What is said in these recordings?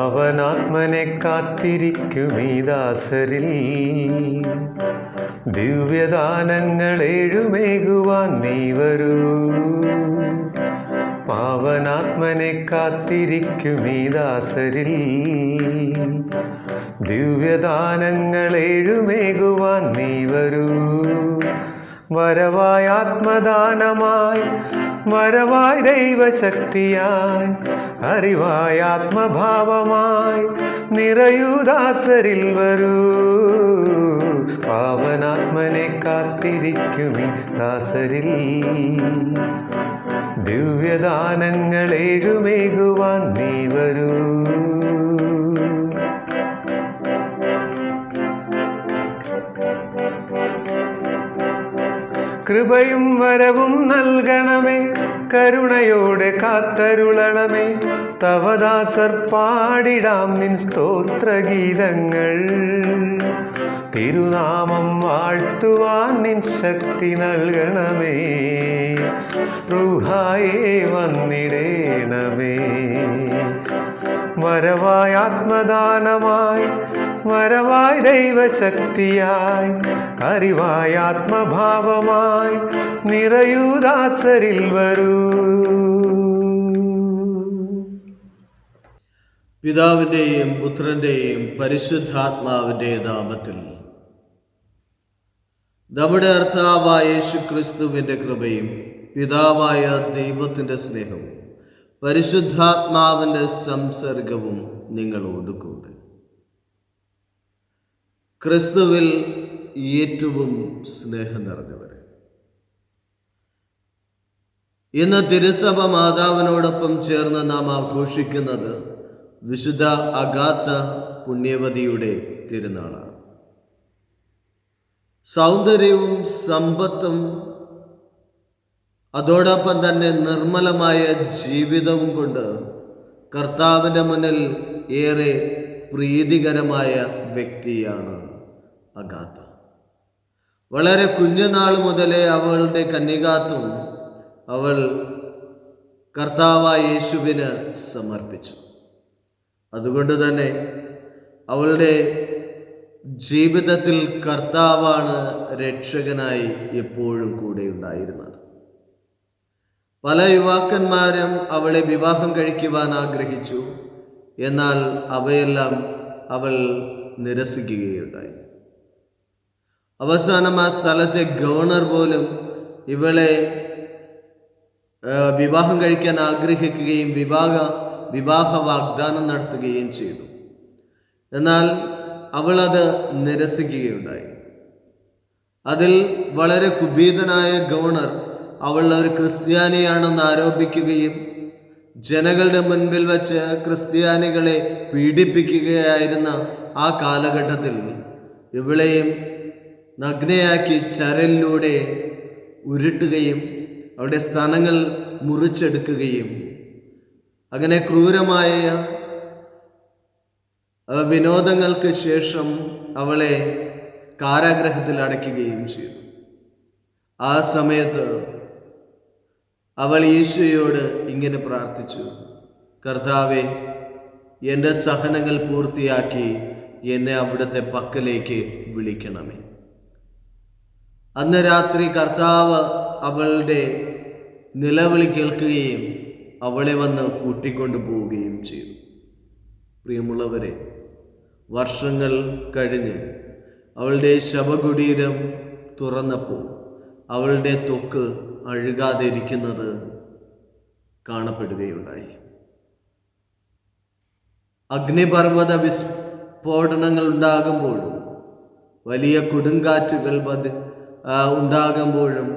പാവനാത്മനെ കാത്തിരിക്കുമീ ദാസരിൽ ദിവ്യദാനങ്ങളേഴുമേകുവാൻ നീ വരൂ. പാവനാത്മനെ കാത്തിരിക്കുമീ ദാസരിൽ ദിവ്യദാനങ്ങളേഴുമേകുവാൻ നീ വരൂ. വരവായി ആത്മദാനമായി, വരവായി ദൈവശക്തിയായി, അറിവായി ആത്മഭാവമായി നിറയൂ ദാസരിൽ വരൂ. പാവനാത്മനെ കാത്തിരിക്കുമീ ദാസരിൽ ദിവ്യദാനങ്ങളേഴുമേകുവാൻ നീ വരൂ. കൃപയും വരവും നൽകണമേ, കരുണയോടെ കാത്തരുളണമേ. തവദാസർ പാടിടാം നിൻ സ്തോത്രഗീതങ്ങൾ. തിരുനാമം വാഴ്ത്തുവാൻ നിൻ ശക്തി നൽകണമേ. റൂഹായേ വന്നിടേണമേ. വരവായി ആത്മദാനമായി, വരവായി ദൈവശക്തിയായി, അറിവായി ആത്മഭാവമായി നിറയൂ ദാസരിൽ വരൂ. പിതാവിൻ്റെയും പുത്രൻ്റെയും പരിശുദ്ധാത്മാവിൻ്റെ നാമത്തിൽ നമ്മുടെ കർത്താവായ യേശുക്രിസ്തുവിൻ്റെ കൃപയും പിതാവായ ദൈവത്തിൻ്റെ സ്നേഹവും പരിശുദ്ധാത്മാവിൻ്റെ സംസർഗവും നിങ്ങളോട് കൂടെ. ക്രിസ്തുവിൽ ഏറ്റവും സ്നേഹം നിറഞ്ഞവരെ, ഇന്ന് തിരുസഭ മാതാവിനോടൊപ്പം ചേർന്ന് നാം ആഘോഷിക്കുന്നത് വിശുദ്ധ അഗാത്ത പുണ്യവതിയുടെ തിരുനാളാണ്. സൗന്ദര്യവും സമ്പത്തും അതോടൊപ്പം തന്നെ നിർമ്മലമായ ജീവിതവും കൊണ്ട് കർത്താവിൻ്റെ മുന്നിൽ ഏറെ പ്രീതികരമായ വ്യക്തിയാണ് അഗാത്ത. വളരെ കുഞ്ഞുനാൾ മുതലേ അവളുടെ കന്യകാത്വം അവൾ കർത്താവായ യേശുവിന് സമർപ്പിച്ചു. അതുകൊണ്ട് തന്നെ അവളുടെ ജീവിതത്തിൽ കർത്താവാണ് രക്ഷകനായി എപ്പോഴും കൂടെ ഉണ്ടായിരുന്നത്. പല യുവാക്കന്മാരും അവളെ വിവാഹം കഴിക്കുവാൻ ആഗ്രഹിച്ചു. എന്നാൽ അവയെല്ലാം അവൾ നിരസിക്കുകയുണ്ടായി. അവസാനം ആ സ്ഥലത്തെ ഗവർണർ പോലും ഇവളെ വിവാഹം കഴിക്കാൻ ആഗ്രഹിക്കുകയും വിവാഹ വാഗ്ദാനം നടത്തുകയും ചെയ്തു. എന്നാൽ അവളത് നിരസിക്കുകയുണ്ടായി. അതിൽ വളരെ കുപീതനായ ഗവർണർ അവൾ ഒരു ക്രിസ്ത്യാനിയാണെന്ന് ആരോപിക്കുകയും ജനങ്ങളുടെ മുൻപിൽ വച്ച് ക്രിസ്ത്യാനികളെ പീഡിപ്പിക്കുകയായിരുന്ന ആ കാലഘട്ടത്തിൽ ഇവളെയും നഗ്നയാക്കി ചരലിലൂടെ ഉരുട്ടുകയും അവളുടെ സ്ഥാനങ്ങൾ മുറിച്ചെടുക്കുകയും അങ്ങനെ ക്രൂരമായ വിനോദങ്ങൾക്ക് ശേഷം അവളെ കാരാഗൃഹത്തിൽ അടയ്ക്കുകയും ചെയ്തു. ആ സമയത്ത് അവൾ ഈശോയോട് ഇങ്ങനെ പ്രാർത്ഥിച്ചു: കർത്താവേ, എൻ്റെ സഹനങ്ങൾ പൂർത്തിയാക്കി എന്നെ അവിടുത്തെ പക്കലേക്ക് വിളിക്കണമേ. അന്ന് രാത്രി കർത്താവ് അവളുടെ നിലവിളി കേൾക്കുകയും അവളെ വന്ന് കൂട്ടിക്കൊണ്ടു പോവുകയും ചെയ്തു. പ്രിയമുള്ളവരെ, വർഷങ്ങൾ കഴിഞ്ഞ് അവളുടെ ശവകുടീരം തുറന്നപ്പോൾ അവളുടെ ത്വക്ക് അഴുകാതെ ഇരിക്കുന്നത് കാണപ്പെടുകയുണ്ടായി. അഗ്നിപർവ്വത വിസ്ഫോടനങ്ങൾ ഉണ്ടാകുമ്പോഴും വലിയ കൊടുങ്കാറ്റുകൾ ഉണ്ടാകുമ്പോഴും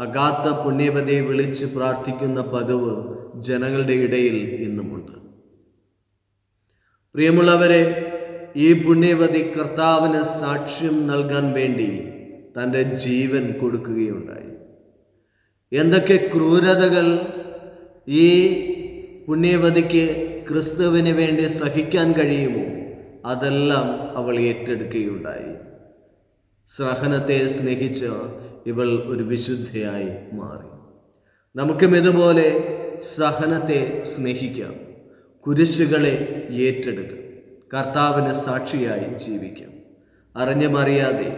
അഗാത്ത പുണ്യവതിയെ വിളിച്ച് പ്രാർത്ഥിക്കുന്ന പതിവ് ജനങ്ങളുടെ ഇടയിൽ ഇന്നുമുണ്ട്. പ്രിയമുള്ളവരെ, ഈ പുണ്യവതി കർത്താവിന് സാക്ഷ്യം നൽകാൻ വേണ്ടി തൻ്റെ ജീവൻ കൊടുക്കുകയുണ്ടായി. എന്തൊക്കെ ക്രൂരതകൾ ഈ പുണ്യവതിക്ക് ക്രിസ്തുവിന് വേണ്ടി സഹിക്കാൻ കഴിയുമോ അതെല്ലാം അവൾ ഏറ്റെടുക്കുകയുണ്ടായി. സഹനത്തെ സ്നേഹിച്ച് ഇവൾ ഒരു വിശുദ്ധയായി മാറി. നമുക്കും ഇതുപോലെ സഹനത്തെ സ്നേഹിക്കാം. കുരിശുകളെ ഏറ്റെടുക്കാം. കർത്താവിന് സാക്ഷിയായി ജീവിക്കാം. അറിഞ്ഞുമറിയാതെ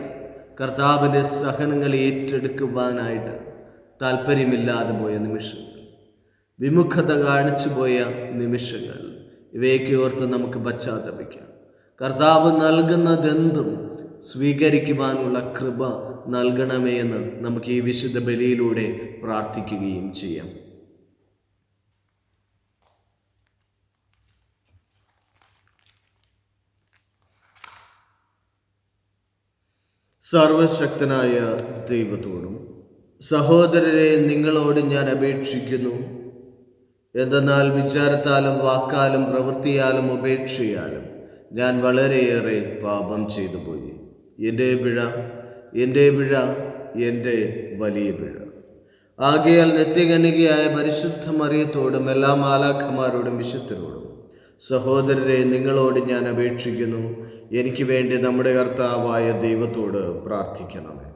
കർത്താവിൻ്റെ സഹനങ്ങൾ ഏറ്റെടുക്കുവാനായിട്ട് താല്പര്യമില്ലാതെ പോയ നിമിഷങ്ങൾ, വിമുഖത കാണിച്ചു പോയ നിമിഷങ്ങൾ, ഇവയൊക്കെ ഓർത്ത് നമുക്ക് പശ്ചാത്തപിക്കാം. കർത്താവ് നൽകുന്നതെന്തും സ്വീകരിക്കുവാനുള്ള കൃപ നൽകണമേ എന്ന് നമുക്ക് ഈ വിശുദ്ധ ബലിയിലൂടെ പ്രാർത്ഥിക്കുകയും ചെയ്യാം. സർവശക്തനായ ദൈവത്തോടും സഹോദരരെ നിങ്ങളോട് ഞാൻ അപേക്ഷിക്കുന്നു. എന്തെന്നാൽ വിചാരത്താലും വാക്കാലും പ്രവൃത്തിയാലും ഉപേക്ഷയാലും ഞാൻ വളരെയേറെ പാപം ചെയ്തു പോയി. എൻ്റെ പിഴ, എൻ്റെ വലിയ പിഴ. ആകയാൽ നിത്യകന്യകയായ പരിശുദ്ധ മറിയത്തോടും എല്ലാ മാലാഖമാരോടും വിശുദ്ധരോടും സഹോദരരെ നിങ്ങളോട് ഞാൻ അപേക്ഷിക്കുന്നു, എനിക്ക് വേണ്ടി നമ്മുടെ കർത്താവായ ദൈവത്തോട് പ്രാർത്ഥിക്കണമേ.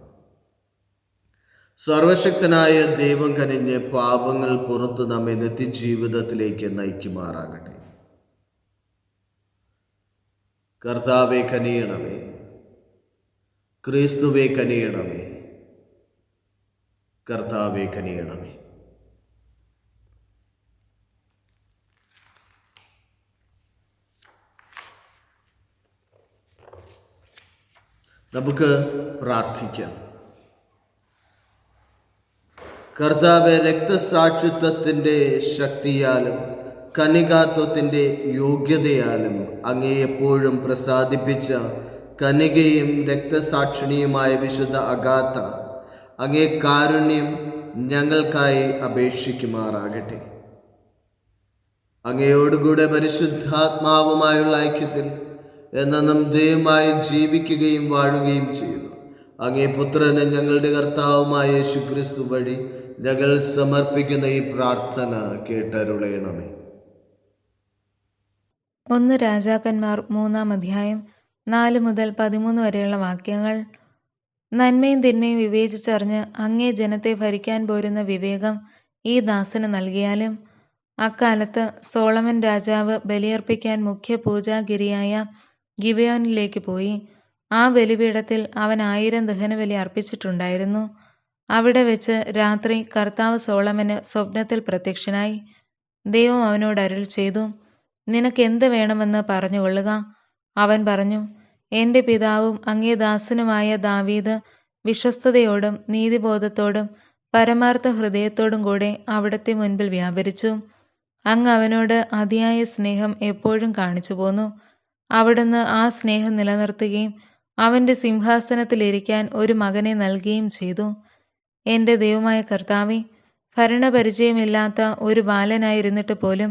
സർവശക്തനായ ദൈവം കനിഞ്ഞ് പാപങ്ങൾ പുറത്ത് നമ്മെ നിത്യജീവിതത്തിലേക്ക് നയിക്കുമാറാകട്ടെ. കർത്താവെ കനിയണമേ, ക്രിസ്തുവെ കനിയണമേ, കർത്താവെ കനിയണമേ. നമുക്ക് പ്രാർത്ഥിക്കാം. കർത്താവെ, രക്തസാക്ഷിത്വത്തിൻ്റെ ശക്തിയാലും കന്യകാത്വത്തിൻ്റെ യോഗ്യതയാലും അങ്ങേ എപ്പോഴും പ്രസാദിപ്പിച്ച കന്യകയും രക്തസാക്ഷിണിയുമായ വിശുദ്ധ അഗാത്ത, അങ്ങേ കാരുണ്യം ഞങ്ങൾക്കായി അപേക്ഷിക്കുമാറാകട്ടെ. അങ്ങയോടുകൂടെ പരിശുദ്ധാത്മാവുമായുള്ള ഐക്യത്തിൽ എന്നും ദൈവമായി ജീവിക്കുകയും വാഴുകയും ചെയ്യുന്നു. അങ്ങേ പുത്രന് ഞങ്ങളുടെ കർത്താവുമായ യേശുക്രിസ്തു വഴി ഞങ്ങൾ സമർപ്പിക്കുന്ന ഈ പ്രാർത്ഥന കേട്ടരുളയണമേ. 1 രാജാക്കന്മാർ 3-ാം അധ്യായം 4 മുതൽ 13 വരെയുള്ള വാക്യങ്ങൾ. നന്മയും തിന്മയും വിവേചിച്ചറിഞ്ഞ് അങ്ങേ ജനത്തെ ഭരിക്കാൻ പോരുന്ന വിവേകം ഈ ദാസന് നൽകിയാലും. അക്കാലത്ത് സോളമൻ രാജാവ് ബലിയർപ്പിക്കാൻ മുഖ്യ പൂജാഗിരിയായ ഗിബെയോനിലേക്ക് പോയി. ആ ബലിപീഠത്തിൽ അവൻ 1000 ദഹനബലി അർപ്പിച്ചിട്ടുണ്ടായിരുന്നു. അവിടെ വെച്ച് രാത്രി കർത്താവ് സോളമന് സ്വപ്നത്തിൽ പ്രത്യക്ഷനായി. ദൈവം അവനോട് അരുൾ ചെയ്തു, നിനക്ക് എന്ത് വേണമെന്ന് പറഞ്ഞുകൊള്ളുക. അവൻ പറഞ്ഞു, എൻ്റെ പിതാവും അങ്ങേ ദാസനുമായ ദാവീദ് വിശ്വസ്തയോടും നീതിബോധത്തോടും പരമാർത്ഥ ഹൃദയത്തോടും കൂടെ അവിടുത്തെ മുൻപിൽ വ്യാപരിച്ചു. അങ്ങ് അവനോട് അതിയായ സ്നേഹം എപ്പോഴും കാണിച്ചു പോന്നു. അവിടുന്ന് ആ സ്നേഹം നിലനിർത്തുകയും അവൻ്റെ സിംഹാസനത്തിലിരിക്കാൻ ഒരു മകനെ നൽകുകയും ചെയ്തു. എൻ്റെ ദൈവമായ കർത്താവേ, ഭരണപരിചയമില്ലാത്ത ഒരു ബാലനായിരുന്നിട്ട് പോലും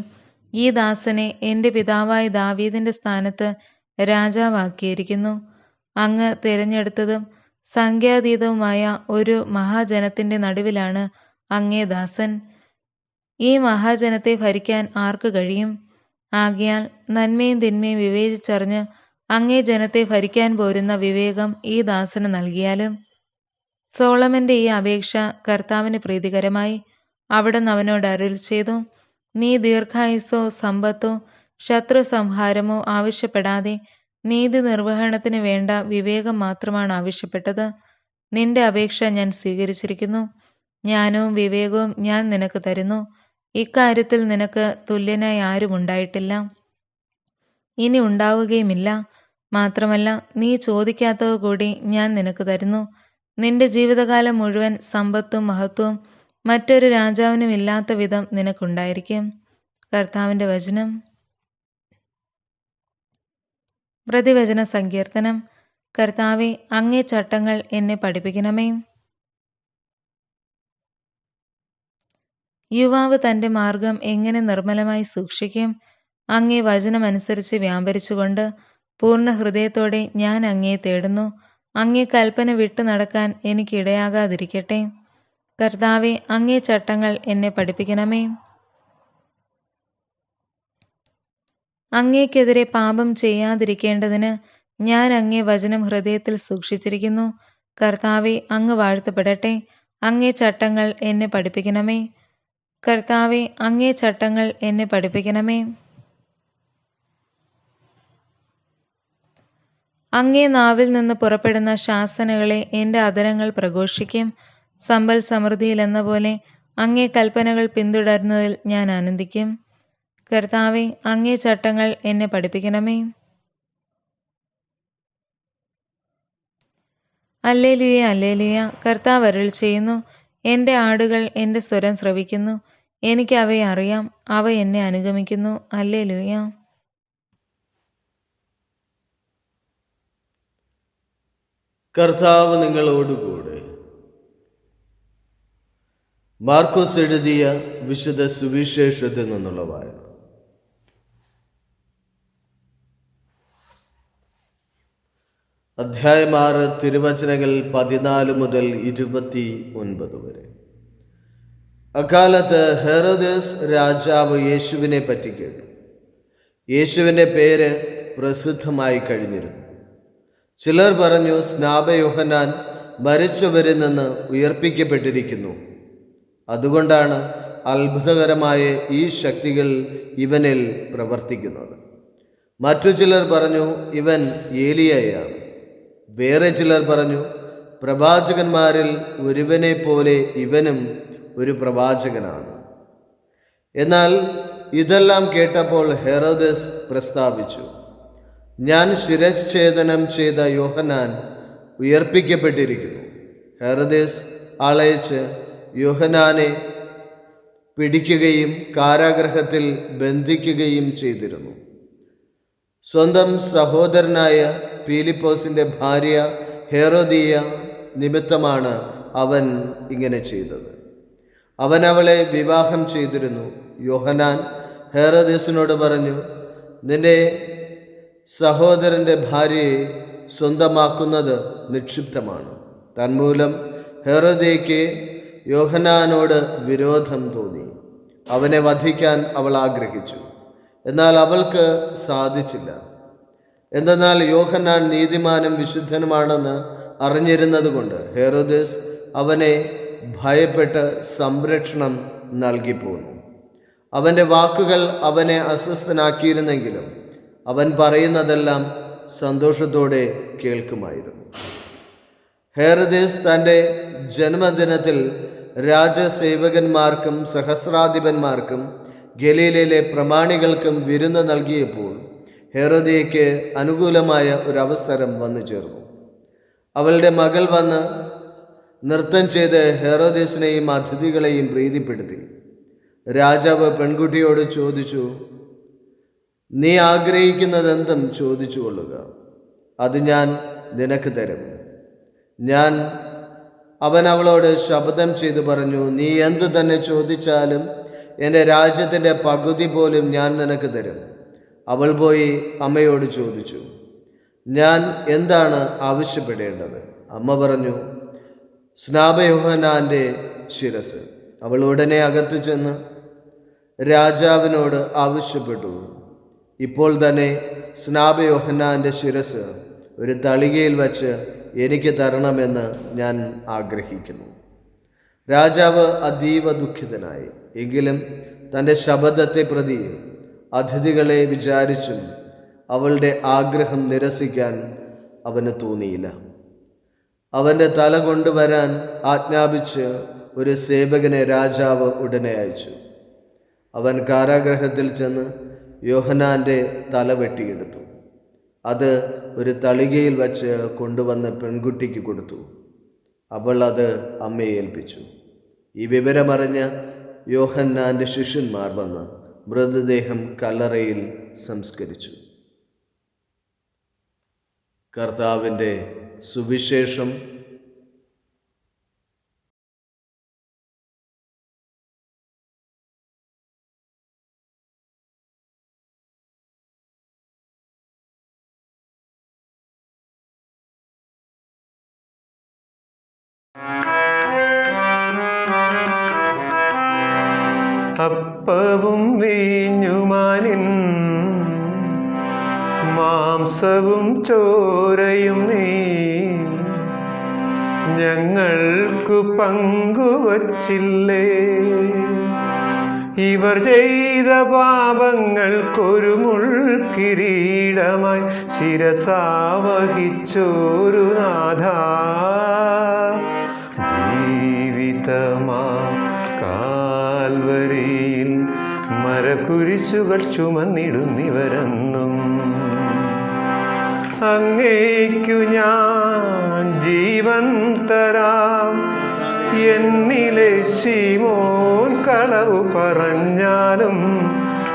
ഈ ദാസനെ എൻ്റെ പിതാവായ ദാവീദിൻ്റെ സ്ഥാനത്ത് രാജാവാക്കിയിരിക്കുന്നു. അങ്ങ് തിരഞ്ഞെടുത്തതും സംഖ്യാതീതവുമായ ഒരു മഹാജനത്തിൻ്റെ നടുവിലാണ് അങ്ങേ ദാസൻ. ഈ മഹാജനത്തെ ഭരിക്കാൻ ആർക്ക് കഴിയും? ആകയാൽ നന്മയും തിന്മയും വിവേചിച്ചറിഞ്ഞ് അങ്ങേ ജനത്തെ ഭരിക്കാൻ പോരുന്ന വിവേകം ഈ ദാസന് നൽകിയാലും. സോളമന്റെ ഈ അപേക്ഷ കർത്താവിന് പ്രീതികരമായി. അവിടുന്ന് അവനോട് അരുൾ ചെയ്തു, നീ ദീർഘായുസ്സോ സമ്പത്തോ ശത്രു സംഹാരമോ ആവശ്യപ്പെടാതെ നീതി നിർവഹണത്തിന് വേണ്ട വിവേകം മാത്രമാണ് ആവശ്യപ്പെട്ടത്. നിന്റെ അപേക്ഷ ഞാൻ സ്വീകരിച്ചിരിക്കുന്നു. ജ്ഞാനവും വിവേകവും ഞാൻ നിനക്ക് തരുന്നു. ഇക്കാര്യത്തിൽ നിനക്ക് തുല്യനായി ആരും ഉണ്ടായിട്ടില്ല, ഇനി ഉണ്ടാവുകയുമില്ല. മാത്രമല്ല, നീ ചോദിക്കാത്തവ കൂടി ഞാൻ നിനക്ക് തരുന്നു. നിന്റെ ജീവിതകാലം മുഴുവൻ സമ്പത്തും മഹത്വവും മറ്റൊരു രാജാവിനും ഇല്ലാത്ത വിധം നിനക്കുണ്ടായിരിക്കും. കർത്താവിൻ്റെ വചനം. പ്രതിവചന സങ്കീർത്തനം. കർത്താവേ, അങ്ങേ ചട്ടങ്ങൾ എന്നെ പഠിപ്പിക്കണമേ. യുവാവ് തൻ്റെ മാർഗം എങ്ങനെ നിർമ്മലമായി സൂക്ഷിക്കും? അങ്ങേ വചനമനുസരിച്ച് വ്യാപരിച്ചുകൊണ്ട് പൂർണ്ണ ഹൃദയത്തോടെ ഞാൻ അങ്ങയെ തേടുന്നു. അങ്ങേ കൽപ്പന വിട്ടു നടക്കാൻ എനിക്കിടയാകാതിരിക്കട്ടെ. കർത്താവേ, അങ്ങേ ചട്ടങ്ങൾ എന്നെ പഠിപ്പിക്കണമേ. അങ്ങേക്കെതിരെ പാപം ചെയ്യാതിരിക്കേണ്ടതിന് ഞാൻ അങ്ങേ വചനം ഹൃദയത്തിൽ സൂക്ഷിച്ചിരിക്കുന്നു. കർത്താവേ, അങ്ങ് വാഴ്ത്തപ്പെടട്ടെ. അങ്ങേ ചട്ടങ്ങൾ എന്നെ പഠിപ്പിക്കണമേ. കർത്താവേ, അങ്ങേ ചട്ടങ്ങൾ എന്നെ പഠിപ്പിക്കണമേ. അങ്ങേ നാവിൽ നിന്ന് പുറപ്പെടുന്ന ശാസനകളെ എൻ്റെ അധരങ്ങൾ പ്രഘോഷിക്കും. സമ്പൽ സമൃദ്ധിയിൽ എന്ന പോലെ അങ്ങേ കൽപ്പനകൾ പിന്തുടരുന്നതിൽ ഞാൻ ആനന്ദിക്കും. കർത്താവേ, അങ്ങേ ചട്ടങ്ങൾ എന്നെ പഠിപ്പിക്കണമേ. Alleluia, alleluia. കർത്താവ് അരുൾ ചെയ്യുന്നു, എൻ്റെ ആടുകൾ എൻ്റെ സ്വരം ശ്രവിക്കുന്നു. എനിക്ക് അവയെ അറിയാം, അവ എന്നെ അനുഗമിക്കുന്നു. അല്ലേലൂയ. കർത്താവ് നിങ്ങളോടുകൂടെ. മാർക്കോസ് എഴുതിയ വിശുദ്ധ സുവിശേഷത്തിൽ നിന്നുള്ള വായന. അധ്യായം 6, തിരുവചനങ്ങൾ 14 മുതൽ 29 വരെ. അക്കാലത്ത് ഹെറോദസ് രാജാവ് യേശുവിനെ പറ്റി കേട്ടു. യേശുവിൻ്റെ പേര് പ്രസിദ്ധമായി കഴിഞ്ഞിരുന്നു. ചിലർ പറഞ്ഞു, സ്നാപയോഹന്നാൻ മരിച്ചവരിൽ നിന്ന് ഉയർപ്പിക്കപ്പെട്ടിരിക്കുന്നു. അതുകൊണ്ടാണ് അത്ഭുതകരമായ ഈ ശക്തികൾ ഇവനിൽ പ്രവർത്തിക്കുന്നത്. മറ്റു ചിലർ പറഞ്ഞു, ഇവൻ ഏലിയയാണ്. വേറെ ചിലർ പറഞ്ഞു, പ്രവാചകന്മാരിൽ ഒരുവനെ പോലെ ഇവനും ഒരു പ്രവാചകനാണ്. എന്നാൽ ഇതെല്ലാം കേട്ടപ്പോൾ ഹെറോദസ് പ്രസ്താവിച്ചു, ഞാൻ ശിരച്ഛേദനം ചെയ്ത യോഹന്നാൻ ഉയർപ്പിക്കപ്പെട്ടിരിക്കുന്നു. ഹെറോദസ് ആളയച്ച് യോഹന്നാനെ പിടിക്കുകയും കാരാഗൃഹത്തിൽ ബന്ധിക്കുകയും ചെയ്തിരുന്നു. സ്വന്തം സഹോദരനായ പീലിപ്പോസിൻ്റെ ഭാര്യ ഹെറോദിയ നിമിത്തമാണ് അവൻ ഇങ്ങനെ ചെയ്തത്. അവൻ അവളെ വിവാഹം ചെയ്തിരുന്നു. യോഹന്നാൻ ഹെറോദസിനോട് പറഞ്ഞു, നിന്റെ സഹോദരൻ്റെ ഭാര്യയെ സ്വന്തമാക്കുന്നത് നിക്ഷിപ്തമാണ്. തന്മൂലം ഹെറോദിയയ്ക്ക് യോഹന്നാനോട് വിരോധം തോന്നി. അവനെ വധിക്കാൻ അവൾ ആഗ്രഹിച്ചു. എന്നാൽ അവൾക്ക് സാധിച്ചില്ല. എന്തെന്നാൽ യോഹന്നാൻ നീതിമാനും വിശുദ്ധനുമാണെന്ന് അറിഞ്ഞിരുന്നതുകൊണ്ട് ഹെറോദസ് അവനെ ഭയപ്പെട്ട് സംരക്ഷണം നൽകിപ്പോന്നു. അവൻ്റെ വാക്കുകൾ അവനെ അസ്വസ്ഥനാക്കിയിരുന്നെങ്കിലും അവൻ പറയുന്നതെല്ലാം സന്തോഷത്തോടെ കേൾക്കുമായിരുന്നു. ഹെറോദസ് തൻ്റെ ജന്മദിനത്തിൽ രാജസേവകന്മാർക്കും സഹസ്രാധിപന്മാർക്കും ഗലീലയിലെ പ്രമാണികൾക്കും വിരുന്ന് നൽകിയപ്പോൾ ഹെറോദിയയ്ക്ക് അനുകൂലമായ ഒരവസരം വന്നു ചേർന്നു. അവളുടെ മകൾ വന്ന് നൃത്തം ചെയ്ത് ഹെറോദസിനെയും അതിഥികളെയും പ്രീതിപ്പെടുത്തി. രാജാവ് പെൺകുട്ടിയോട് ചോദിച്ചു, നീ ആഗ്രഹിക്കുന്നതെന്തും ചോദിച്ചു കൊള്ളുക, അത് ഞാൻ നിനക്ക് തരും. അവൻ അവളോട് ശപഥം ചെയ്തു പറഞ്ഞു, നീ എന്തു തന്നെ ചോദിച്ചാലും എൻ്റെ രാജ്യത്തിൻ്റെ പകുതി പോലും ഞാൻ നിനക്ക് തരും. അവൾ പോയി അമ്മയോട് ചോദിച്ചു, ഞാൻ എന്താണ് ആവശ്യപ്പെടേണ്ടത്? അമ്മ പറഞ്ഞു, സ്നാപയോഹന്നാൻ്റെ ശിരസ്. അവൾ ഉടനെ അകത്ത് ചെന്ന് രാജാവിനോട് ആവശ്യപ്പെട്ടു, ഇപ്പോൾ തന്നെ സ്നാപയോഹന്നാൻ്റെ ശിരസ് ഒരു തളികയിൽ വച്ച് എനിക്ക് തരണമെന്ന് ഞാൻ ആഗ്രഹിക്കുന്നു. രാജാവ് അതീവ ദുഃഖിതനായി. എങ്കിലും തൻ്റെ ശപഥത്തെ പ്രതി അതിഥികളെ വിചാരിച്ചും അവളുടെ ആഗ്രഹം നിരസിക്കാൻ അവന് തോന്നിയില്ല. അവൻ്റെ തല കൊണ്ടുവരാൻ ആജ്ഞാപിച്ച് ഒരു സേവകനെ രാജാവ് ഉടനെ അയച്ചു. അവൻ കാരാഗൃഹത്തിൽ ചെന്ന് യോഹന്നാൻ്റെ തല വെട്ടിയെടുത്തു. അത് ഒരു തളികയിൽ വച്ച് കൊണ്ടുവന്ന് പെൺകുട്ടിക്ക് കൊടുത്തു. അവൾ അത് അമ്മയെ ഏൽപ്പിച്ചു. ഈ വിവരമറിഞ്ഞ യോഹന്നാൻ്റെ ശിഷ്യന്മാർ വന്ന് മൃതദേഹം കല്ലറയിൽ സംസ്കരിച്ചു. കർത്താവിൻ്റെ സുവിശേഷം. അപ്പവും വീഞ്ഞുമാനിൻ മാംസവും ചോരയും നീ ഞങ്ങൾക്കു പങ്കുവച്ചില്ലേ. ഇവർ ചെയ്ത പാപങ്ങൾക്കൊരു മുൾക്കിരീടമായി ശിരസാവഹിച്ചോരു നാഥ. ജീവിതമാം കാൽവരിയിൽ മരക്കുരിശുകൾ ചുമന്നിടുന്നിവരെന്നും. അങ്ങേക്കു ഞാൻ ജീവൻ തരാം, എന്നിലെ ശിമോൻ കളവു പറഞ്ഞാലും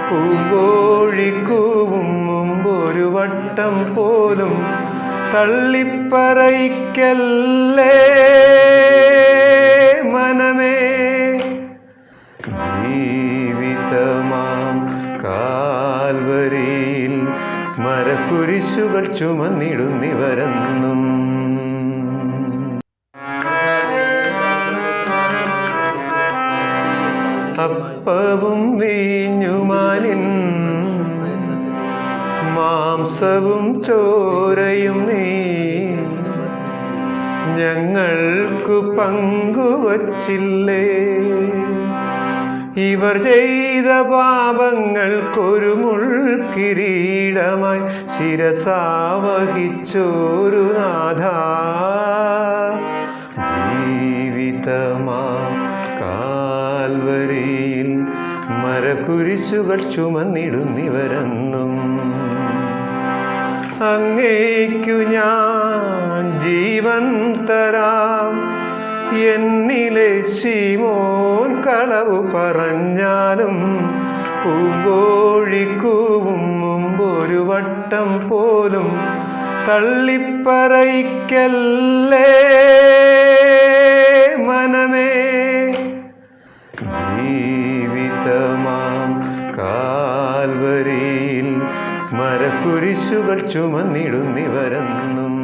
പൂങ്കോഴിക്കൂവും മുമ്പൊരു വട്ടം പോലും തള്ളിപ്പറയിക്കല്ലേ മനമേ. ജീവിതമാം കാൽവരിയിൽ മരക്കുരിശുകൾ ചുമന്നിടുന്നിവരെന്നും. അപ്പവും വീഞ്ഞുമാനിൻ മാംസവും ചോരയും നീ ഞങ്ങൾക്കു പങ്കുവച്ചില്ലേ. ഇവർ ചെയ്ത പാപങ്ങൾക്കൊരു മുൾക്കിരീടമായി ശിരസാവഹിച്ചോരു നാഥ. ജീവിതമാം കാൽവരിയിൽ മരക്കുരിശുകൾ ചുമന്നിടുന്നിവരെന്നും. അങ്ങേക്കു ഞാൻ ജീവൻ തരാം, എന്നിലെ ശിമോൻ കളവു പറഞ്ഞാലും പൂങ്കോഴിക്കൂവും മുമ്പൊരു വട്ടം പോലും തള്ളിപ്പറയിക്കല്ലേ മനമേ. ജീവിതമാം കാൽവരിയിൽ മരക്കുരിശുകൾ ചുമന്നിടുന്നിവരെന്നും.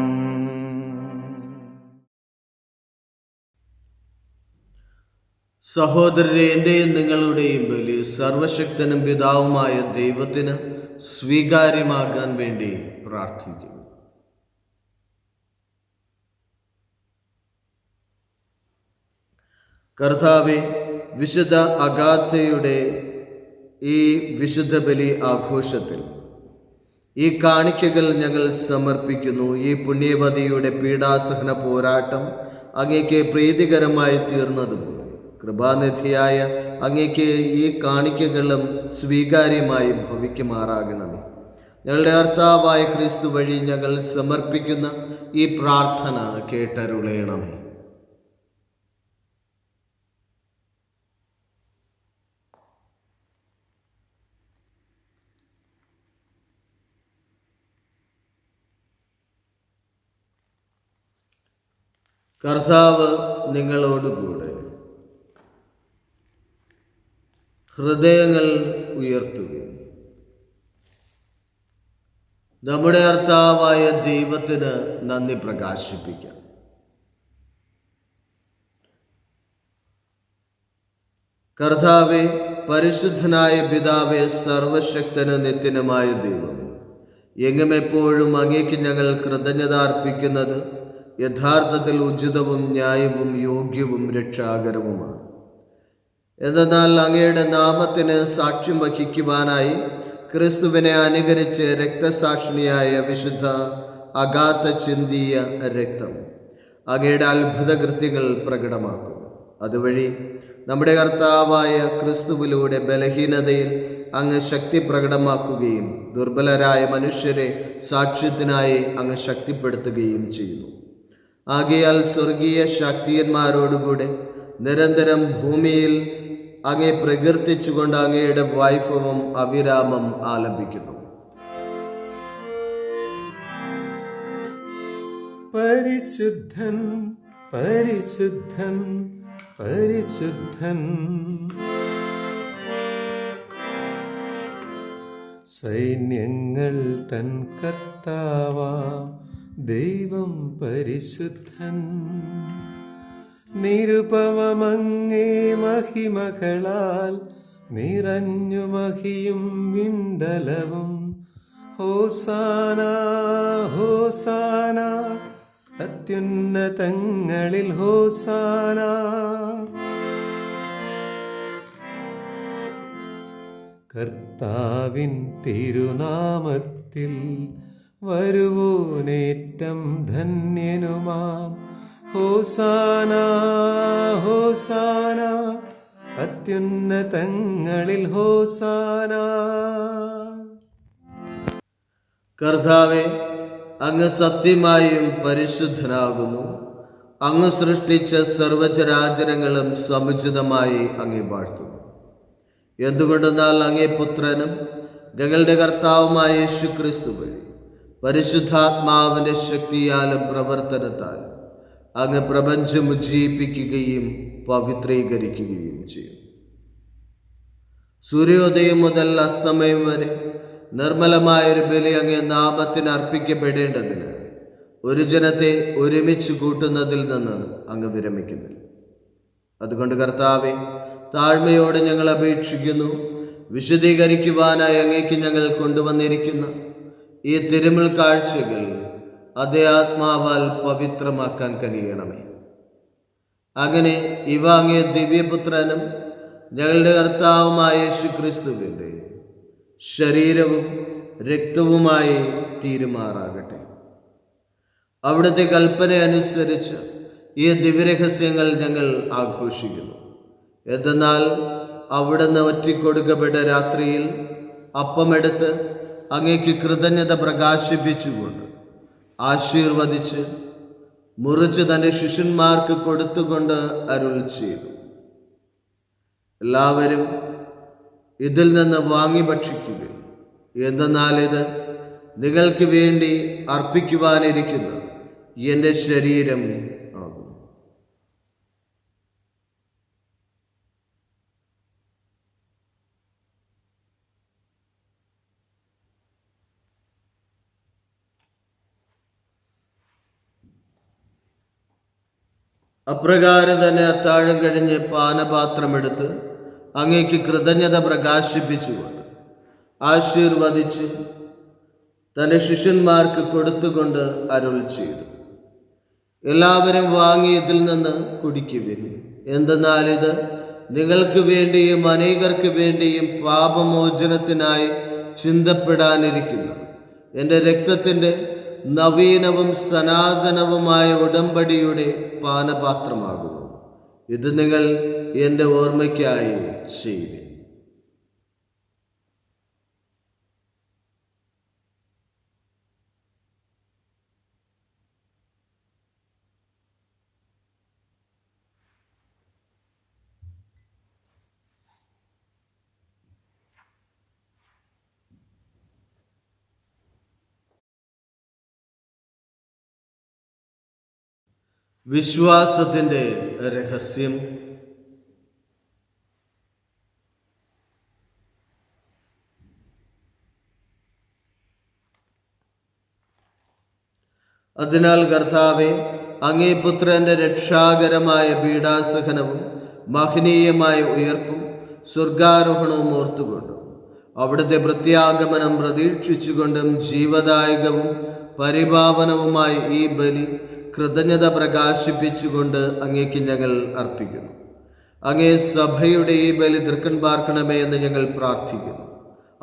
സഹോദരരെ, എൻ്റെയും നിങ്ങളുടെയും ബലി സർവശക്തനും പിതാവുമായ ദൈവത്തിന് സ്വീകാര്യമാകാൻ വേണ്ടി പ്രാർത്ഥിക്കുന്നു. കർത്താവേ, വിശുദ്ധ അഗാഥയുടെ ഈ വിശുദ്ധ ബലി ആഘോഷത്തിൽ ഈ കാണിക്കകൾ ഞങ്ങൾ സമർപ്പിക്കുന്നു. ഈ പുണ്യവതിയുടെ പീഡാസഹന പോരാട്ടം അങ്ങേക്ക് പ്രീതികരമായി തീർന്നതുപോലെ കൃപാനിധിയായ അങ്ങേക്ക് ഈ കാണിക്കകളും സ്വീകാര്യമായി ഭവിക്കുമാറാകണമേ. ഞങ്ങളുടെ കർത്താവായ ക്രിസ്തു വഴി ഞങ്ങൾ സമർപ്പിക്കുന്ന ഈ പ്രാർത്ഥന കേട്ടരുളയണമേ. കർത്താവ് നിങ്ങളോടുകൂടെ. ഹൃദയങ്ങൾ ഉയർത്തുകയും നമ്മുടെ കർത്താവായ ദൈവത്തിന് നന്ദി പ്രകാശിപ്പിക്കാം. കർത്താവേ, പരിശുദ്ധനായ പിതാവേ, സർവശക്തന് നിത്യനുമായ ദൈവമേ, എങ്ങും എപ്പോഴും അങ്ങേക്ക് ഞങ്ങൾ കൃതജ്ഞത അർപ്പിക്കുന്നത് യഥാർത്ഥത്തിൽ ഉചിതവും ന്യായവും യോഗ്യവും രക്ഷാകരവുമാണ്. എന്നാൽ അങ്ങയുടെ നാമത്തിന് സാക്ഷ്യം വഹിക്കുവാനായി ക്രിസ്തുവിനെ അനുകരിച്ച് രക്തസാക്ഷിണിയായ വിശുദ്ധ അഗാഥ ചിന്തിയ രക്തം അങ്ങയുടെ അത്ഭുത കൃത്യങ്ങൾ പ്രകടമാക്കും. അതുവഴി നമ്മുടെ കർത്താവായ ക്രിസ്തുവിലൂടെ ബലഹീനതയിൽ അങ്ങ് ശക്തി പ്രകടമാക്കുകയും ദുർബലരായ മനുഷ്യരെ സാക്ഷ്യത്തിനായി അങ്ങ് ശക്തിപ്പെടുത്തുകയും ചെയ്യുന്നു. ആകയാൽ സ്വർഗീയ ശക്തിയന്മാരോടുകൂടെ നിരന്തരം ഭൂമിയിൽ അങ്ങയെ പ്രകീർത്തിച്ചുകൊണ്ട് അങ്ങയുടെ വൈഭവം അവിരാമം ആലപിക്കുന്നു. പരിശുദ്ധൻ പരിശുദ്ധൻ പരിശുദ്ധൻ, സൈന്യങ്ങൾ തൻ കർത്താവാ ദൈവം പരിശുദ്ധൻ. നിരുപമങ്ങേ മഹിമകളാൽ നിറഞ്ഞു മഹിയും വിണ്ടലവും. ഹോസാന ഹോസാന, അത്യുന്നതങ്ങളിൽ ഹോസാന. കർത്താവിൻ തിരുനാമത്തിൽ വരുവോനേറ്റം ധന്യനുമാം. ഹോസാന ഹോസാന, അത്യുന്നതങ്ങളിൽ ഹോസാന. കർത്താവെ, അങ്ങ് സത്യമായും പരിശുദ്ധനാകുന്നു. അങ്ങ് സൃഷ്ടിച്ച സർവചരാചരങ്ങളും സമുചിതമായി അങ്ങേ വാഴ്ത്തുന്നു. എന്തുകൊണ്ടെന്നാൽ അങ്ങേ പുത്രനും ഞങ്ങളുടെ കർത്താവുമായ യേശുക്രിസ്തു വഴി പരിശുദ്ധാത്മാവിൻ്റെ ശക്തിയാലും പ്രവർത്തനത്താലും അങ്ങ് പ്രപഞ്ചം ഉജ്ജീവിപ്പിക്കുകയും പവിത്രീകരിക്കുകയും ചെയ്യും. സൂര്യോദയം മുതൽ അസ്തമയം വരെ നിർമ്മലമായൊരു ബലി അങ്ങേ നാമത്തിന് അർപ്പിക്കപ്പെടേണ്ടതിന് ഒരു ജനത്തെ ഒരുമിച്ച് കൂട്ടുന്നതിൽ നിന്ന് അങ്ങ് വിരമിക്കുന്നില്ല. അതുകൊണ്ട് കർത്താവെ, താഴ്മയോടെ ഞങ്ങൾ അപേക്ഷിക്കുന്നു, വിശദീകരിക്കുവാനായി അങ്ങേക്ക് ഞങ്ങൾ കൊണ്ടുവന്നിരിക്കുന്ന ഈ തിരുമുൽ കാഴ്ചകൾ അതേ ആത്മാവാൽ പവിത്രമാക്കാൻ കഴിയണമേ. അങ്ങനെ ഇവ അങ്ങേ ദിവ്യപുത്രനും ഞങ്ങളുടെ കർത്താവുമായ യേശുക്രിസ്തുവിൻ്റെ ശരീരവും രക്തവുമായി തീരുമാറാകട്ടെ. അവിടുത്തെ കൽപ്പന അനുസരിച്ച് ഈ ദിവ്യരഹസ്യങ്ങൾ ഞങ്ങൾ ആഘോഷിക്കുന്നു. എന്തെന്നാൽ അവിടുന്ന് ഒറ്റിക്കൊടുക്കപ്പെട്ട രാത്രിയിൽ അപ്പമെടുത്ത് അങ്ങേക്ക് കൃതജ്ഞത പ്രകാശിപ്പിച്ചുകൊണ്ട് ആശീർവദിച്ച് മുറിച്ച് തൻ്റെ ശിഷ്യന്മാർക്ക് കൊടുത്തുകൊണ്ട് അരുൾ ചെയ്തു, എല്ലാവരും ഇതിൽ നിന്ന് വാങ്ങി ഭക്ഷിക്കുക. എന്തെന്നാൽ ഇത് നിങ്ങൾക്ക് വേണ്ടി അർപ്പിക്കുവാനിരിക്കുന്ന എൻ്റെ ശരീരം ആകുന്നു. അപ്രകാരം തന്നെ അത്താഴം കഴിഞ്ഞ് പാനപാത്രമെടുത്ത് അങ്ങേക്ക് കൃതജ്ഞത പ്രകാശിപ്പിച്ചുകൊണ്ട് ആശീർവദിച്ച് തൻ്റെ ശിഷ്യന്മാർക്ക് കൊടുത്തുകൊണ്ട് അരുൾ ചെയ്തു, എല്ലാവരും വാങ്ങി ഇതിൽ നിന്ന് കുടിക്കുവിൻ. എന്തെന്നാൽ ഇത് നിങ്ങൾക്ക് വേണ്ടിയും അനേകർക്ക് വേണ്ടിയും പാപമോചനത്തിനായി ചിന്തപ്പെടാനിരിക്കുന്ന എൻ്റെ രക്തത്തിൻ്റെ നവീനവും സനാതനവുമായ ഉടമ്പടിയുടെ പാനപാത്രമാകുന്നു. ഇത് നിങ്ങൾ എൻ്റെ ഓർമ്മയ്ക്കായി ചെയ്യുവിൻ. വിശ്വാസത്തിൻ്റെ രഹസ്യം. അതിനാൽ കർത്താവെ, അങ്ങേ പുത്രന്റെ രക്ഷാകരമായ പീഡാസഹനവും മഹനീയമായ ഉയർപ്പും സ്വർഗാരോഹണവും ഓർത്തുകൊണ്ടും അവിടുത്തെ പ്രത്യാഗമനം പ്രതീക്ഷിച്ചുകൊണ്ടും ജീവദായകവും പരിപാവനവുമായ ഈ ബലി കൃതജ്ഞത പ്രകാശിപ്പിച്ചുകൊണ്ട് അങ്ങേക്ക് ഞങ്ങൾ അർപ്പിക്കുന്നു. അങ്ങേ സഭയുടെ ഈ ബലി തൃക്കൺ പാർക്കണമേ എന്ന് ഞങ്ങൾ പ്രാർത്ഥിക്കുന്നു.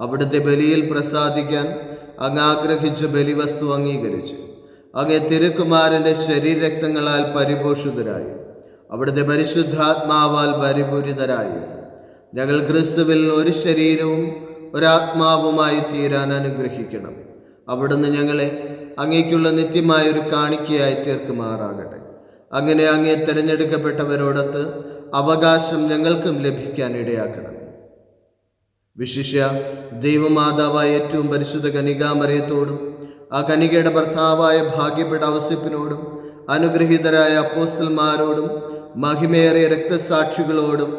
അവിടുത്തെ ബലിയിൽ പ്രസാദിക്കാൻ അങ്ങ് ആഗ്രഹിച്ച ബലിവസ്തു അംഗീകരിച്ച് അങ്ങേ തിരുക്കുമാരൻ്റെ ശരീരരക്തങ്ങളാൽ പരിപോഷിതരായി അവിടുത്തെ പരിശുദ്ധാത്മാവാൽ പരിപൂരിതരായി ഞങ്ങൾ ക്രിസ്തുവിൽ ഒരു ശരീരവും ഒരാത്മാവുമായി തീരാൻ അനുഗ്രഹിക്കണം. അവിടുന്ന് ഞങ്ങളെ അങ്ങേക്കുള്ള നിത്യമായൊരു കാണിക്കയായി തീർക്കുമാറാകട്ടെ. അങ്ങനെ അങ്ങേ തിരഞ്ഞെടുക്കപ്പെട്ടവരോടൊത്ത് അവകാശം ഞങ്ങൾക്കും ലഭിക്കാൻ ഇടയാക്കണം. വിശിഷ്യ ദൈവമാതാവായ ഏറ്റവും പരിശുദ്ധ കന്യകാമറിയത്തോടും ആ കന്യകയുടെ ഭർത്താവായ ഭാഗ്യപ്പെട്ട ഔസേപ്പിനോടും അനുഗ്രഹീതരായ അപ്പോസ്തലന്മാരോടും മഹിമേറിയ രക്തസാക്ഷികളോടും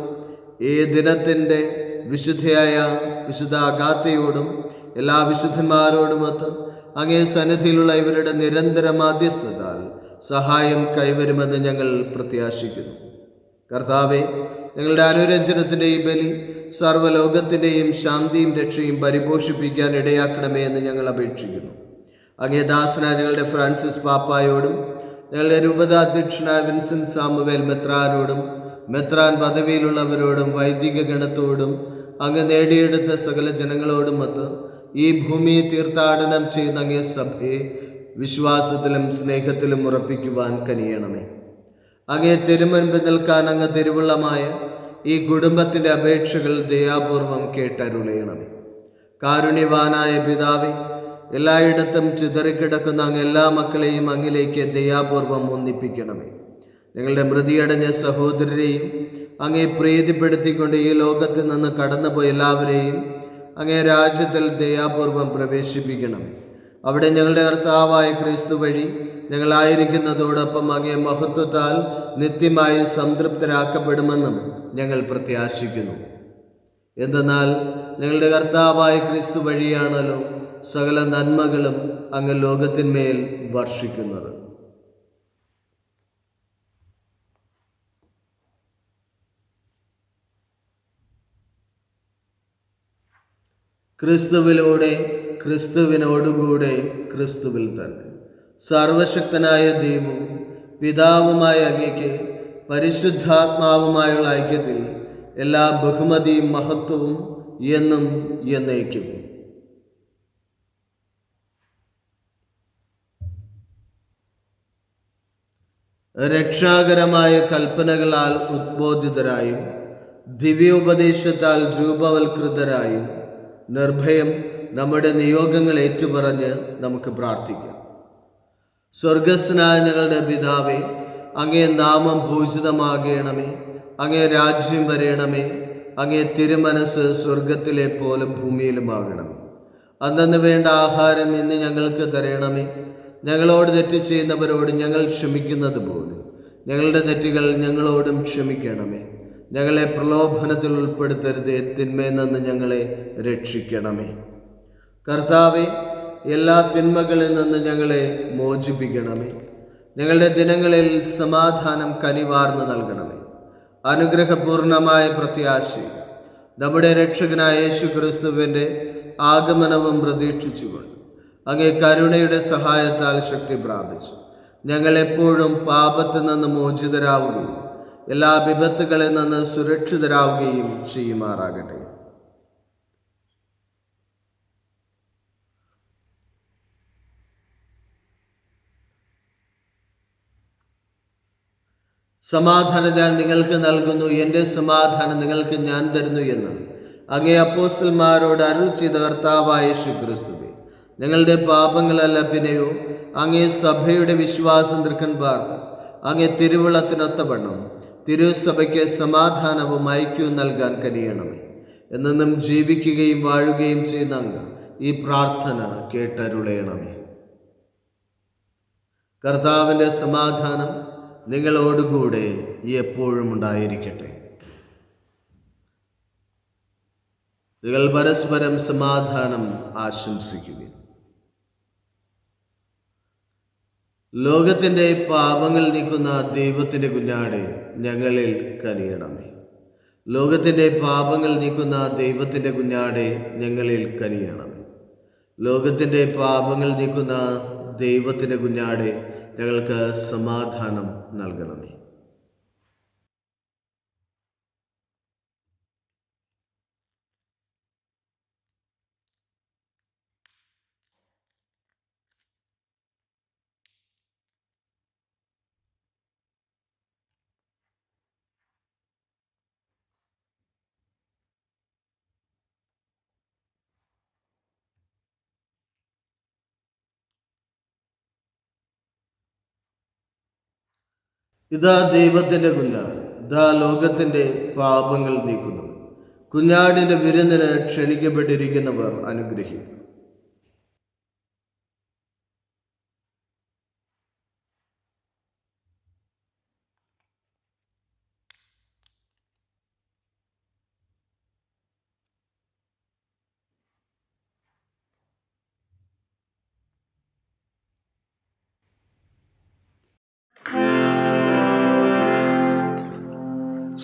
ഈ ദിനത്തിൻ്റെ വിശുദ്ധയായ വിശുദ്ധ അഗാത്തയോടും എല്ലാ വിശുദ്ധന്മാരോടുമൊത്ത് അങ്ങേ സന്നിധിയിലുള്ള ഇവരുടെ നിരന്തര മാധ്യസ്ഥതാൽ സഹായം കൈവരുമെന്ന് ഞങ്ങൾ പ്രത്യാശിക്കുന്നു. കർത്താവെ, ഞങ്ങളുടെ അനുരഞ്ജനത്തിൻ്റെ ഈ ബലി സർവ്വലോകത്തിൻ്റെയും ശാന്തിയും രക്ഷയും പരിപോഷിപ്പിക്കാൻ ഇടയാക്കണമേ എന്ന് ഞങ്ങൾ അപേക്ഷിക്കുന്നു. അങ്ങേ ദാസനായ ഞങ്ങളുടെ ഫ്രാൻസിസ് പാപ്പായോടും ഞങ്ങളുടെ രൂപതാധ്യക്ഷനായ വിൻസെന്റ് സാമുവേൽ മെത്രാനോടും മെത്രാൻ പദവിയിലുള്ളവരോടും വൈദിക ഗണത്തോടും അങ്ങ് നേടിയെടുത്ത സകല ജനങ്ങളോടുമൊത്ത് ഈ ഭൂമിയെ തീർത്ഥാടനം ചെയ്യുന്ന അങ്ങേ സഭയെ വിശ്വാസത്തിലും സ്നേഹത്തിലും ഉറപ്പിക്കുവാൻ കനിയണമേ. അങ്ങേ തിരുമുൻപിൽ നിൽക്കാൻ അങ്ങ് തിരുവുള്ളമായ ഈ കുടുംബത്തിൻ്റെ അപേക്ഷകൾ ദയാപൂർവം കേട്ടരുളയണമേ. കാരുണ്യവാനായ പിതാവേ, എല്ലായിടത്തും ചിതറിക്കിടക്കുന്ന അങ്ങ് എല്ലാ മക്കളെയും അങ്ങിലേക്ക് ദയാപൂർവം ഒന്നിപ്പിക്കണമേ. ഞങ്ങളുടെ മൃതിയടഞ്ഞ സഹോദരരെയും അങ്ങേ പ്രീതിപ്പെടുത്തിക്കൊണ്ട് ഈ ലോകത്തിൽ നിന്ന് കടന്നുപോയ എല്ലാവരെയും അങ്ങേ രാജ്യത്തിൽ ദയാപൂർവം പ്രവേശിപ്പിക്കണം. അവിടെ ഞങ്ങളുടെ കർത്താവായ ക്രിസ്തു വഴി ഞങ്ങളായിരിക്കുന്നതോടൊപ്പം അങ്ങേ മഹത്വത്താൽ നിത്യമായി സംതൃപ്തരാക്കപ്പെടുമെന്നും ഞങ്ങൾ പ്രത്യാശിക്കുന്നു. എന്തെന്നാൽ ഞങ്ങളുടെ കർത്താവായ ക്രിസ്തു വഴിയാണല്ലോ സകല നന്മകളും അങ്ങ് ലോകത്തിന്മേൽ വർഷിക്കുന്നത്. ക്രിസ്തുവിലൂടെ, ക്രിസ്തുവിനോടുകൂടെ, ക്രിസ്തുവിൽ തന്നെ സർവശക്തനായ ദൈവവും പിതാവുമായ അങ്ങേക്ക് പരിശുദ്ധാത്മാവുമായുള്ള ഐക്യത്തിൽ എല്ലാ ബഹുമതിയും മഹത്വവും എന്നും എന്നേക്കും. രക്ഷാകരമായ കൽപ്പനകളാൽ ഉദ്ബോധിതരായും ദിവ്യോപദേശത്താൽ രൂപവൽകൃതരായും നിർഭയം നമ്മുടെ നിയോഗങ്ങൾ ഏറ്റുപറഞ്ഞ് നമുക്ക് പ്രാർത്ഥിക്കാം. സ്വർഗസ്ഥനായ ഞങ്ങളുടെ പിതാവേ, അങ്ങേ നാമം പൂജിതമാകണമേ. അങ്ങേ രാജ്യം വരയണമേ. അങ്ങേ തിരുമനസ് സ്വർഗത്തിലെ പോലെ ഭൂമിയിലുമാകണമേ. അന്നന്ന് വേണ്ട ആഹാരം ഇന്ന് ഞങ്ങൾക്ക് തരണമേ. ഞങ്ങളോട് തെറ്റ് ചെയ്യുന്നവരോട് ഞങ്ങൾ ക്ഷമിക്കുന്നത് പോലെ ഞങ്ങളുടെ തെറ്റുകൾ ഞങ്ങളോടും ക്ഷമിക്കണമേ. ഞങ്ങളെ പ്രലോഭനത്തിൽ ഉൾപ്പെടുത്തരുതേ, തിന്മയിൽ നിന്ന് ഞങ്ങളെ രക്ഷിക്കണമേ. കർത്താവേ, എല്ലാ തിന്മകളിൽ നിന്ന് ഞങ്ങളെ മോചിപ്പിക്കണമേ. ഞങ്ങളുടെ ദിനങ്ങളിൽ സമാധാനം കനിവാർന്ന് നൽകണമേ. അനുഗ്രഹപൂർണമായ പ്രത്യാശയും നമ്മുടെ രക്ഷകനായ യേശു ക്രിസ്തുവിൻ്റെ ആഗമനവും പ്രതീക്ഷിച്ചുകൊണ്ട് അങ്ങേ കരുണയുടെ സഹായത്താൽ ശക്തി പ്രാപിച്ചു ഞങ്ങളെപ്പോഴും പാപത്തിൽ നിന്ന് മോചിതരാവുകയും എല്ലാ വിപത്തുകളിൽ നിന്ന് സുരക്ഷിതരാവുകയും ചെയ്യുമാറാകട്ടെ. സമാധാനം ഞാൻ നിങ്ങൾക്ക് നൽകുന്നു, എൻ്റെ സമാധാനം നിങ്ങൾക്ക് ഞാൻ തരുന്നു എന്ന് അങ്ങേ അപ്പോസ്തലന്മാരോട് അരുൾ ചെയ്ത കർത്താവായ യേശു ക്രിസ്തുവേ, ഞങ്ങളുടെ പാപങ്ങളല്ല പിന്നെയോ അങ്ങേ സഭയുടെ വിശ്വാസം തൃക്കൻ പാർത്ത് അങ്ങേ തിരുവുള്ളത്തിനൊത്തവണ്ണം തിരുസഭയ്ക്ക് സമാധാനവും ഐക്യവും നൽകാൻ കനിയണമേ. എന്നും ജീവിക്കുകയും വാഴുകയും ചെയ്യുന്ന അങ്ങ് ഈ പ്രാർത്ഥന കേട്ടരുളയണമേ. കർത്താവിൻ്റെ സമാധാനം നിങ്ങളോടുകൂടെ എപ്പോഴും ഉണ്ടായിരിക്കട്ടെ. നിങ്ങൾ പരസ്പരം സമാധാനം ആശംസിക്കുക. ലോകത്തിൻ്റെ പാപങ്ങൾ നീക്കുന്ന ദൈവത്തിൻ്റെ കുഞ്ഞാടെ ഞങ്ങളിൽ കനിയണമേ. ലോകത്തിൻ്റെ പാപങ്ങൾ നീക്കുന്ന ദൈവത്തിൻ്റെ കുഞ്ഞാടെ ഞങ്ങളിൽ കനിയണമേ. ലോകത്തിൻ്റെ പാപങ്ങൾ നീക്കുന്ന ദൈവത്തിൻ്റെ കുഞ്ഞാടെ ഞങ്ങൾക്ക് സമാധാനം നൽകണമേ. ഇതാ ദൈവത്തിൻ്റെ കുഞ്ഞാട്, ഇതാ ലോകത്തിൻ്റെ പാപങ്ങൾ നീക്കുന്നു. കുഞ്ഞാടിൻ്റെ വിരുന്നിന് ക്ഷണിക്കപ്പെട്ടിരിക്കുന്നവർ അനുഗ്രഹിക്കും.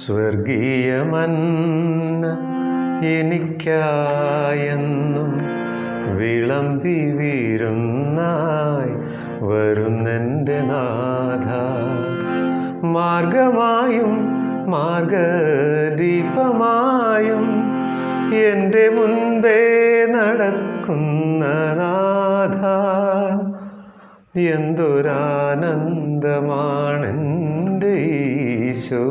സ്വർഗീയമന്ന എനിക്കായെന്നും വിളമ്പി വീരുന്നായി വരുന്നെൻ്റെ നാഥ. മാർഗമായും മാർഗദീപമായും എൻ്റെ മുൻപേ നടക്കുന്ന നാഥ, എന്തൊരാനന്ദമാണെൻ്റെ ഈശോ.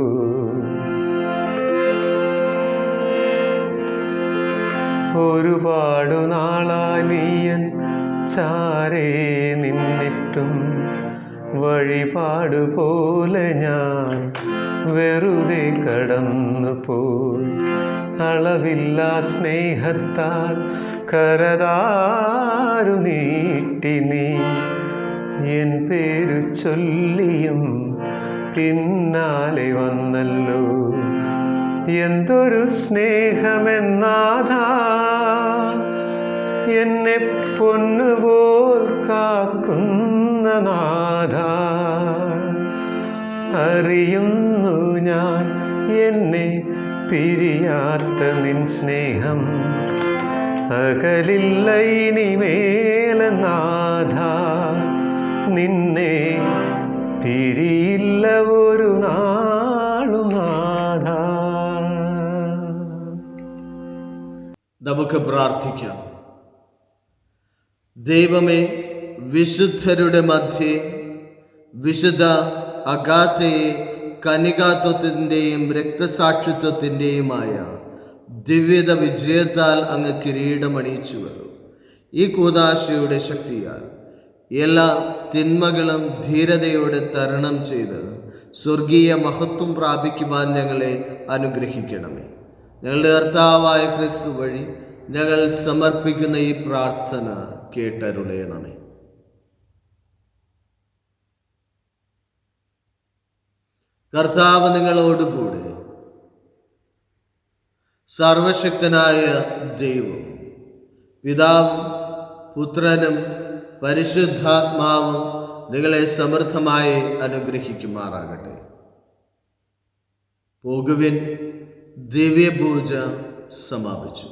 ഒരുപാടു നാളായി നീയൻ ചാരേ നിന്നിട്ടും വഴിപാട് പോലെ ഞാൻ വെറുതെ കടന്നു പോയി. അളവില്ലാ സ്നേഹത്താൽ കരതാരു നീട്ടി നീ എൻ പേരു ചൊല്ലിയും പിന്നാലെ വന്നല്ലോ. എന്തൊരു സ്നേഹമെന്നാഥാ, എന്നെ പൊന്നുപോൽ കാക്കുന്ന നാഥ. അറിയുന്നു ഞാൻ എന്നെ പിരിയാത്ത നിൻ സ്നേഹം, അകലില്ല ഇനിമേലെ നാഥ. നിന്നെ പിരിയില്ല ഒരു നാളും നാഥ. നമുക്ക് പ്രാർത്ഥിക്കാം. ദൈവമേ, വിശുദ്ധരുടെ മധ്യേ വിശുദ്ധ അഗാത്തയെ കനികാത്വത്തിൻ്റെയും രക്തസാക്ഷിത്വത്തിൻ്റെയുമായ ദിവ്യത വിജയത്താൽ അങ്ങ് കിരീടമണിയിച്ചുവല്ലോ. ഈ കൂദാശയുടെ ശക്തിയാൽ എല്ലാ തിന്മകളും ധീരതയോടെ തരണം ചെയ്ത് സ്വർഗീയ മഹത്വം പ്രാപിക്കുവാൻ ഞങ്ങളെ അനുഗ്രഹിക്കണമേ. ഞങ്ങളുടെ കർത്താവായ ക്രിസ്തു വഴി ഞങ്ങൾ സമർപ്പിക്കുന്ന ഈ പ്രാർത്ഥന കേട്ടരുളയണമേ. കർത്താവ് നിങ്ങളോടുകൂടെ. സർവശക്തനായ ദൈവം പിതാവും പുത്രനും പരിശുദ്ധാത്മാവും നിങ്ങളെ സമൃദ്ധമായി അനുഗ്രഹിക്കുമാറാകട്ടെ. പോകുവിൻ. ദിവ്യപൂജ സമാപിച്ചു.